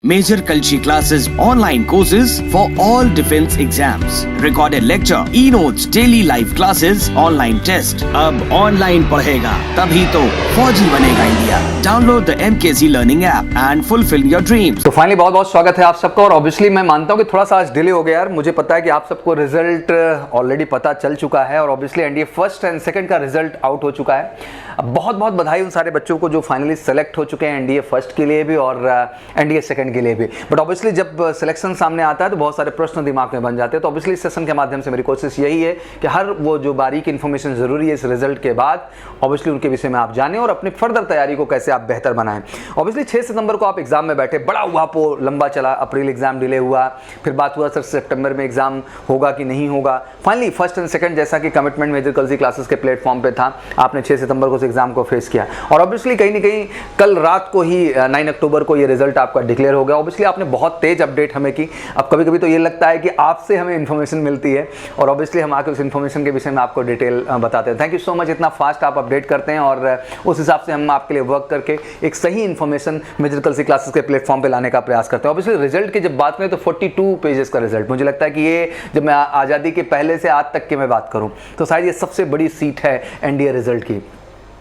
Major Kalshi classes, online courses for all defense exams, recorded lecture, e-notes, daily live classes, online test. अब online पढ़ेगा तभी तो फौजी बनेगा India. Download the MKZ Learning app and fulfill your dreams. तो finally बहुत बहुत स्वागत है आप सबका. और ऑब्वियसली मैं मानता हूँ कि थोड़ा सा आज डिले हो गया यार. मुझे पता है कि आप सबको रिजल्ट ऑलरेडी पता चल चुका है और obviously NDA first and second का रिजल्ट आउट हो चुका है. अब बहुत बहुत बधाई उन सारे बच्चों को जो फाइनली सेलेक्ट हो चुके हैं एनडीए फर्स्ट के लिए भी और एनडीए सेकंड के लिए भी. बट ऑब्वियसली जब सिलेक्शन सामने आता है तो बहुत सारे प्रश्न दिमाग में बन जाते हैं. तो ऑब्वियसली इस सेशन के माध्यम से मेरी कोशिश यही है कि हर वो जो बारीक इन्फॉर्मेशन जरूरी है इस रिजल्ट के बाद ऑब्वियसली उनके विषय में आप जानें और अपनी फर्दर तैयारी को कैसे आप बेहतर बनाएं. ऑब्वियसली 6 सितंबर को आप एग्जाम में बैठे, बड़ा हुआ पो लंबा चला, अप्रैल एग्जाम डिले हुआ, फिर बात हुआ सर सितंबर में एग्जाम होगा कि नहीं होगा. फाइनली फर्स्ट एंड सेकंड जैसा कि कमिटमेंट मेजर कल्सी क्लासेस के प्लेटफॉर्म पे था, आपने 6 सितंबर को उस एग्जाम को फेस किया और ऑब्वियसली कहीं ना कहीं कल रात को ही 9 अक्टूबर को ये रिजल्ट आपका डिक्लेयर हो गया. ऑब्वियसली आपने बहुत तेज अपडेट हमें की. अब कभी कभी तो ये लगता है कि आपसे हमें इन्फॉर्मेशन मिलती है और ऑब्वियसली हम आके उस इन्फॉर्मेशन के विषय में आपको डिटेल बताते हैं. थैंक यू सो मच, इतना फास्ट आप अपडेट करते हैं और उस हिसाब से हम आपके लिए वर्क करके एक सही इन्फॉर्मेशन मेजर कल्सी क्लासेस के प्लेटफॉर्म पे लाने का प्रयास करते हैं. ऑब्वियसली रिजल्ट की जब बात करें तो 42 पेजेस का रिजल्ट, मुझे लगता है कि ये जब मैं आज़ादी के पहले से आज तक की मैं बात करूं तो शायद ये सबसे बड़ी सीट है एनडीए रिजल्ट की,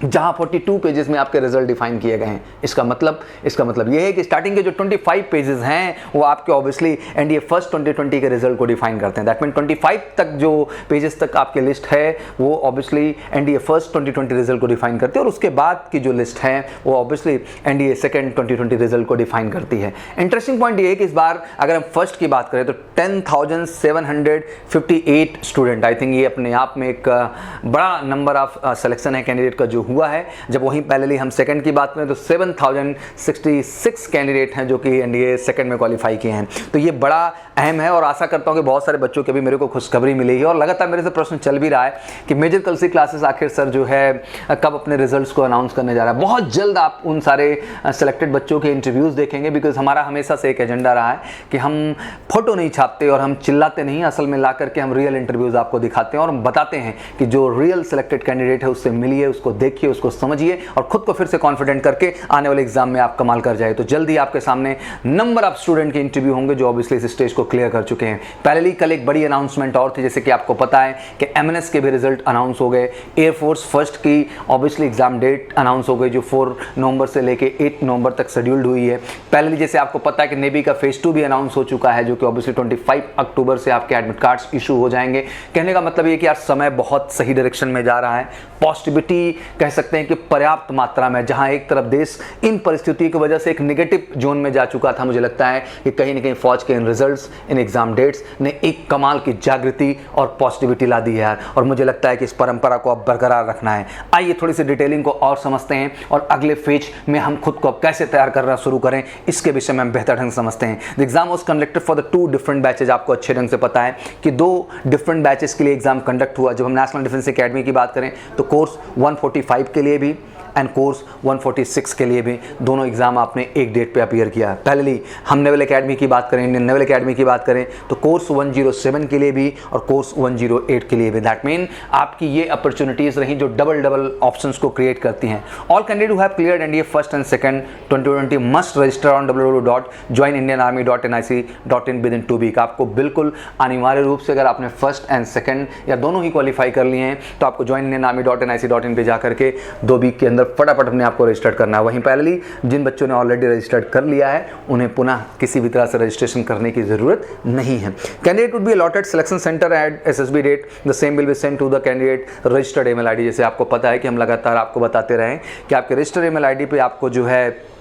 जहां 42 पेजेस में आपके रिजल्ट डिफाइन किए गए हैं. इसका मतलब ये है कि स्टार्टिंग के जो 25 पेजेस हैं वो आपके ऑब्वियसली एनडीए फर्स्ट 2020 के रिजल्ट को डिफाइन करते हैं. दैट मीन 25 तक जो पेजेस तक आपकी लिस्ट है वो ऑब्वियसली एनडीए फर्स्ट 2020 रिजल्ट को डिफाइन करती है और उसके बाद की जो लिस्ट है वो ऑब्वियसली एनडीए सेकंड 2020 रिजल्ट को डिफाइन करती है. इंटरेस्टिंग पॉइंट ये है कि इस बार अगर हम फर्स्ट की बात करें तो 10,758 स्टूडेंट, आई थिंक ये अपने आप में एक बड़ा नंबर ऑफ सिलेक्शन है कैंडिडेट का जो हुआ है. जब वहीं पहले हम सेकंड की बात करें तो 7,066 कैंडिडेट हैं जो कि एनडीए सेकंड में क्वालिफाई किए हैं. तो ये बड़ा अहम है और आशा करता हूं कि बहुत सारे बच्चों के भी मेरे को खुशखबरी मिली है और लगातार मेरे से प्रश्न चल भी रहा है कि मेजर कल्सी क्लासेस आखिर सर जो है कब अपने रिजल्ट्स को अनाउंस करने जा रहा है. बहुत जल्द आप उन सारे सेलेक्टेड बच्चों के इंटरव्यूज़ देखेंगे बिकॉज हमारा हमेशा से एक एजेंडा रहा है कि हम फोटो नहीं छापते और हम चिल्लाते नहीं, असल में ला करके हम रियल इंटरव्यूज़ आपको दिखाते हैं और हम बताते हैं कि जो रियल सेलेक्टेड कैंडिडेट है उससे मिलिए, उसको देखिए, उसको समझिए और खुद को फिर से कॉन्फिडेंट करके आने वाले एग्जाम में आप कमाल कर जाए. तो जल्दी आपके सामने नंबर ऑफ स्टूडेंट के इंटरव्यू होंगे जो ऑब्वियसली इस स्टेज को क्लियर कर चुके हैं. पहले कल एक बड़ी अनाउंसमेंट और थी, जैसे कि आपको पता है कि एमएनएस के भी रिजल्ट अनाउंस हो गए. एयरफोर्स फर्स्ट की ऑब्वियसली एग्जाम डेट अनाउंस हो गई जो 4 नवंबर से लेके 8 नवंबर तक शेड्यूल्ड हुई है. पहले जैसे आपको पता है कि नेवी का फेज 2 भी अनाउंस हो चुका है जो कि ऑब्वियसली 25 अक्टूबर से आपके एडमिट कार्ड्स इशू हो जाएंगे. कहने का मतलब ये कि यार समय बहुत सही डायरेक्शन में जा रहा है. पॉजिटिविटी कह सकते हैं कि पर्याप्त मात्रा में, जहां एक तरफ देश इन परिस्थितियों की वजह से एक नेगेटिव जोन में जा चुका था, मुझे लगता है कि कहीं ना कहीं फौज के इन रिजल्ट्स, इन एग्जाम डेट्स ने एक कमाल की जागृति और पॉजिटिविटी ला दी है यार. और मुझे लगता है कि इस परंपरा को अब बरकरार रखना है. आइए थोड़ी सी डिटेलिंग को और समझते हैं और अगले फेज में हम खुद को अब कैसे तैयार करना शुरू करें इसके विषय में हम बेहतर ढंग से समझते हैं. The exam was conducted for the 2 different batches. आपको अच्छे ढंग से पता है कि 2 डिफरेंट बैचेस के लिए एग्जाम कंडक्ट हुआ. जब हम नेशनल डिफेंस एकेडमी की बात करें तो कोर्स 145 के लिए भी एंड कोर्स 146 के लिए भी दोनों एग्जाम आपने एक डेट पे अपीयर किया. पहले हम नेवल एकेडमी की बात करें, इंडियन नेवल एकेडमी की बात करें तो कोर्स 107 के लिए भी और कोर्स 108 के लिए भी. दैट मीन आपकी ये अपॉर्चुनिटीज रही जो डबल ऑप्शंस को क्रिएट करती हैं. All candidate who have cleared NDA first and second 2020 must register on www.joinindianarmy.nic.in within 2 week. आपको बिल्कुल अनिवार्य रूप से अगर आपने फर्स्ट एंड सेकंड या दोनों ही क्वालिफाई कर लिए हैं तो आपको joinindianarmy.nic.in पे जा करके 2 वीक के अंदर फटाफट अपने आप को रजिस्टर करना है. वहीं पहले जिन बच्चों ने ऑलरेडी रजिस्टर्ड कर लिया है उन्हें पुनः किसी भी तरह से रजिस्ट्रेशन करने की जरूरत नहीं है. Candidate would be allotted selection centre at SSB date. The same will be sent to the candidate registered email ID. जैसे आपको पता है कि हम लगातार आपको बताते रहे कि आपके रजिस्टर्ड ईमेल आईडी पे आपको जो है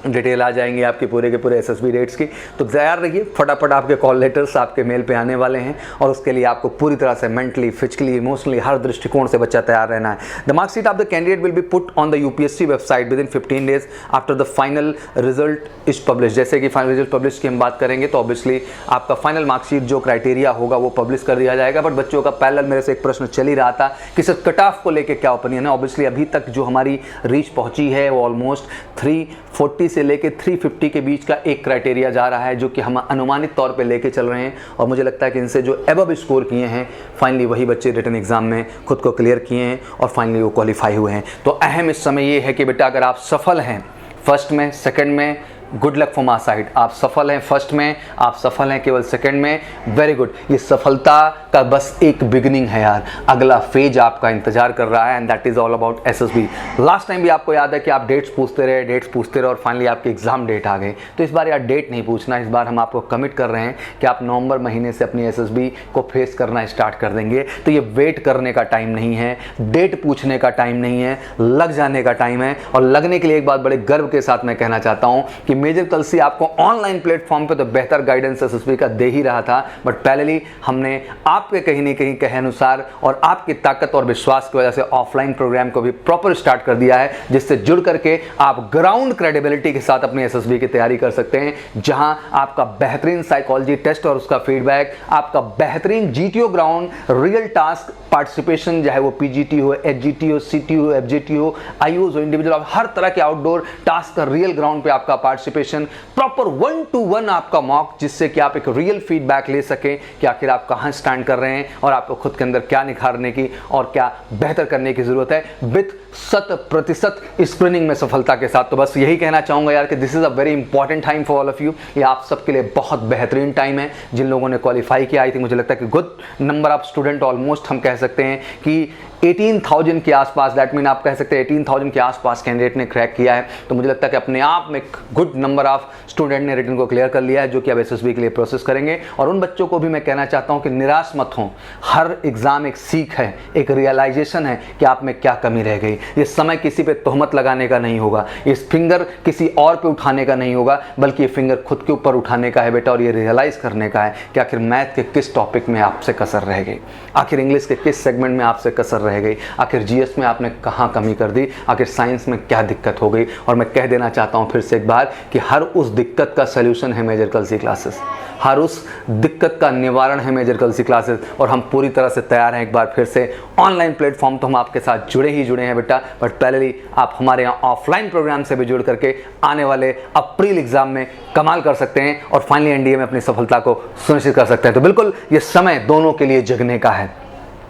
डिटेल आ जाएंगे आपके पूरे के पूरे एसएसबी रेट्स की. तो तैयार रहिए, फटाफट आपके कॉल लेटर्स आपके मेल पे आने वाले हैं और उसके लिए आपको पूरी तरह से मेंटली, फिजिकली, इमोशनली हर दृष्टिकोण से बच्चा तैयार रहना है. The marksheet of the candidate will be put on the UPSC website with in 15 days after the final result is publish. जैसे कि फाइनल रिजल्ट पब्लिश की हम बात करेंगे तो ऑब्वियसली आपका फाइनल मार्कशीट जो क्राइटेरिया होगा वो पब्लिश कर दिया जाएगा. बट बच्चों का पैरेलल मेरे से एक प्रश्न चल ही रहा था कि सर कट ऑफ को लेकर क्या ओपिनियन है. ऑब्वियसली अभी तक जो हमारी रीच पहुंची है वो ऑलमोस्ट 340 से लेकर 350 के बीच का एक क्राइटेरिया जा रहा है जो कि हम अनुमानित तौर पे लेके चल रहे हैं. और मुझे लगता है कि इनसे जो एबव स्कोर किए हैं फाइनली वही बच्चे रिटन एग्जाम में खुद को क्लियर किए हैं और फाइनली वो क्वालिफाई हुए हैं. तो अहम इस समय ये है कि बेटा अगर आप सफल हैं फर्स्ट में, सेकंड में, good luck from our side. आप सफल हैं फर्स्ट में, आप सफल हैं केवल सेकंड में, वेरी गुड। ये सफलता का बस एक बिगिनिंग है यार, अगला फेज आपका इंतजार कर रहा है and that is all about SSB. Last time भी आपको याद है कि आप डेट्स पूछते रहे और फाइनली आपकी एग्जाम डेट आ गई। तो इस बार यार डेट नहीं पूछना, इस बार हम आपको कमिट कर रहे हैं कि आप नवंबर महीने से अपनी एसएसबी को फेस करना स्टार्ट कर देंगे। तो ये वेट करने का टाइम नहीं है, डेट पूछने का टाइम नहीं है, लग जाने का टाइम है। और लगने के लिए एक बात बड़े गर्व के साथ मैं कहना चाहता हूं कि मेजर कलसी आपको ऑनलाइन प्लेटफॉर्म पे तो बेहतर गाइडेंस एसएसबी का दे ही रहा था, बट पहले हमने आपके कहीं ना कहीं कहे अनुसार और आपकी ताकत और विश्वास की वजह से ऑफलाइन प्रोग्राम को भी प्रॉपर स्टार्ट कर दिया है, जिससे जुड़ करके आप ग्राउंड क्रेडिबिलिटी के साथ अपनी एसएसबी की तैयारी कर सकते हैं, जहां आपका बेहतरीन साइकोलॉजी टेस्ट और उसका फीडबैक, आपका बेहतरीन GTO ground real task participation, चाहे वो पीजीटी हो, एचजीटी हो, सीटी हो, एफजीटी हो, आईओज हो, इंडिविजुअल, हर तरह के आउटडोर टास्क का रियल ग्राउंड पे आपका पार्टिसिपेशन, प्रॉपर 1-to-1 आपका मॉक, जिससे कि आप एक रियल फीडबैक ले सकें कि आखिर आप कहां स्टैंड कर रहे हैं और आपको खुद के अंदर क्या निखारने की और क्या बेहतर करने की जरूरत है, विद 100% स्क्रीनिंग में सफलता के साथ। तो बस यही कहना चाहूंगा यार कि this is a very important time for all of you. ये आप सबके लिए बहुत बेहतरीन टाइम है। जिन लोगों ने क्वालिफाई किया, आई थिंक मुझे लगता है कि good number of student, almost हम कह सकते हैं कि 18,000 के आसपास, दैट मीन आप कह सकते हैं 18,000 के आसपास कैंडिडेट ने क्रैक किया है। तो मुझे लगता है कि अपने आप में एक गुड नंबर ऑफ स्टूडेंट ने रिटन को क्लियर कर लिया है, जो कि अब एसएसबी के लिए प्रोसेस करेंगे। और उन बच्चों को भी मैं कहना चाहता हूं कि निराश मत हों, हर एग्जाम एक सीख है, एक रियलाइजेशन है कि आप में क्या कमी रह गई। ये समय किसी पे तोहमत लगाने का नहीं होगा, ये फिंगर किसी और पे उठाने का नहीं होगा, बल्कि ये फिंगर खुद के ऊपर उठाने का है बेटा, और ये रियलाइज करने का है कि आखिर मैथ के किस टॉपिक में आपसे कसर रह गई, आखिर इंग्लिश के किस सेगमेंट में आपसे कसर रह गई, आखिर जीएस में आपने कहाँ कमी कर दी, आखिर साइंस में क्या दिक्कत हो गई। और मैं कह देना चाहता हूँ फिर से एक बार कि हर उस दिक्कत का सलूशन है मेजर कलसी क्लासेस, हर उस दिक्कत का निवारण है मेजर कलसी क्लासेस। और हम पूरी तरह से तैयार हैं एक बार फिर से ऑनलाइन प्लेटफॉर्म, तो हम आपके साथ जुड़े हैं बेटा, बट पहले आप हमारे यहाँ ऑफलाइन प्रोग्राम से भी जुड़ करके आने वाले अप्रैल एग्जाम में कमाल कर सकते हैं और फाइनली एनडीए में अपनी सफलता को सुनिश्चित कर सकते हैं। तो बिल्कुल ये समय दोनों के लिए जगने का है।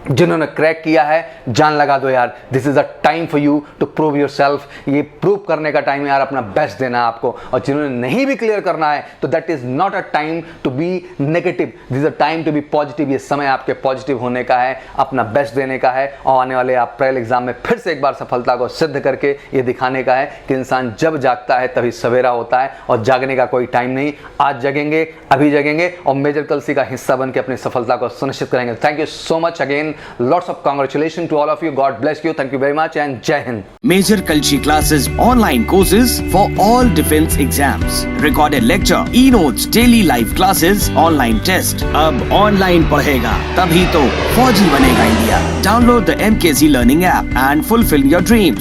जिन्होंने क्रैक किया है जान लगा दो यार, this is a time for you to prove yourself. ये प्रूव करने का टाइम है यार, अपना बेस्ट देना है आपको। और जिन्होंने नहीं भी क्लियर करना है तो that is not a time to be negative, this is a time to be positive. ये समय आपके पॉजिटिव होने का है, अपना बेस्ट देने का है, और आने वाले अप्रैल एग्जाम में फिर से एक बार सफलता को सिद्ध करके ये दिखाने का है कि इंसान जब जागता है तभी सवेरा होता है, और जागने का कोई टाइम नहीं। आज जगेंगे, अभी जगेंगे, और मेजर कलसी का हिस्सा बन के अपनी सफलता को सुनिश्चित करेंगे। Thank you so much again, lots of congratulations to all of you. God bless you. Thank you very much and Jai Hind. Major Kalshi classes, online courses for all defense exams, recorded lecture, e-notes, daily live classes, online test. अब online पढ़ेगा तभी तो फौजी बनेगा India. Download the MKC Learning app and fulfill your dreams.